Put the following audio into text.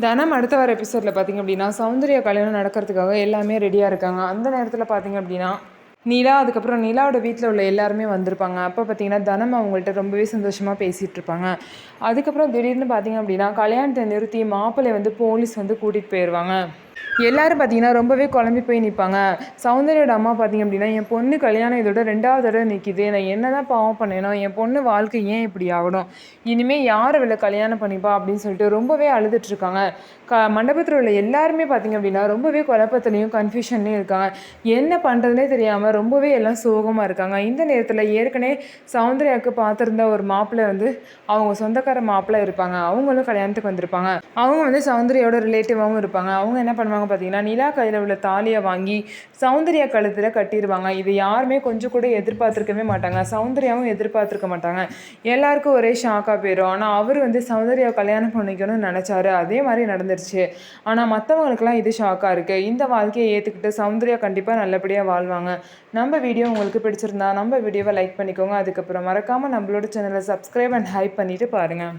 தனம் அடுத்த வர எபிசோடில் பார்த்திங்க அப்படின்னா சௌந்தர்யா கல்யாணம் நடக்கிறதுக்காக எல்லாமே ரெடியாக இருக்காங்க. அந்த நேரத்தில் பார்த்திங்க அப்படின்னா நிலா, அதுக்கப்புறம் நிலாவோட வீட்டில் உள்ள எல்லாருமே வந்திருப்பாங்க. அப்போ பார்த்திங்கன்னா தனம் அவங்கள்ட்ட ரொம்பவே சந்தோஷமாக பேசிகிட்டு இருப்பாங்க. அதுக்கப்புறம் திடீர்னு பார்த்திங்க அப்படின்னா கல்யாணத்தை நிறுத்தி மாப்பிள்ளை வந்து போலீஸ் வந்து கூட்டிகிட்டு போயிடுவாங்க. எல்லாரும் பார்த்தீங்கன்னா ரொம்பவே குழம்பி போய் நிற்பாங்க. சௌந்தர்யோட அம்மா பார்த்தீங்க அப்படின்னா, என் பொண்ணு கல்யாணம் இதோட 2வது தடவை நிற்கிது. நான் என்ன தான் பாவம் பண்ணேனோ, என் பொண்ணு வாழ்க்கை ஏன் இப்படி ஆகணும்? இனிமேல் யார் அவளை கல்யாணம் பண்ணிப்பா அப்படின்னு சொல்லிட்டு ரொம்பவே அழுதுட்ருக்காங்க. மண்டபத்தில் உள்ள எல்லாருமே பார்த்தீங்க அப்படின்னா ரொம்பவே குழப்பத்துலேயும் கன்ஃபியூஷன்லேயும் இருக்காங்க. என்ன பண்ணுறதுனே தெரியாமல் ரொம்பவே எல்லாம் சோகமாக இருக்காங்க. இந்த நேரத்தில் ஏற்கனவே சௌந்தர்யாவுக்கு பார்த்துருந்த ஒரு மாப்பிள்ளை வந்து அவங்க சொந்தக்கார மாப்பிள்ளை இருப்பாங்க. அவங்களும் கல்யாணத்துக்கு வந்திருப்பாங்க. அவங்க வந்து சௌந்தர்யாவோட ரிலேட்டிவாகவும் இருப்பாங்க. அவங்க என்ன பண்ணுவாங்க பார்த்தீங்கன்னா, நிலா கையில் உள்ள தாலியை வாங்கி சௌந்தர்யா கழுத்தில் கட்டிடுவாங்க. இது யாருமே கொஞ்சம் கூட எதிர்பார்த்துருக்கவே மாட்டாங்க. சௌந்தர்யாவும் எதிர்பார்த்துருக்க மாட்டாங்க. எல்லாருக்கும் ஒரே ஷாக்காக போயிடும். ஆனால் அவர் வந்து சௌந்தர்யா கல்யாணம் பண்ணிக்கணும்னு நினச்சாரு. அதே மாதிரி நடந்துருச்சு. ஆனால் மற்றவங்களுக்குலாம் இது ஷாக்காக இருக்குது. இந்த வாழ்க்கையை ஏற்றுக்கிட்டு சௌந்தர்யா கண்டிப்பாக நல்லபடியாக வாழ்வாங்க. நம்ம வீடியோ உங்களுக்கு பிடிச்சிருந்தா நம்ம வீடியோவை லைக் பண்ணிக்கோங்க. அதுக்கப்புறம் மறக்காமல் நம்மளோட சேனலை சப்ஸ்கிரைப் அண்ட் ஹைப் பண்ணிவிட்டு பாருங்கள்.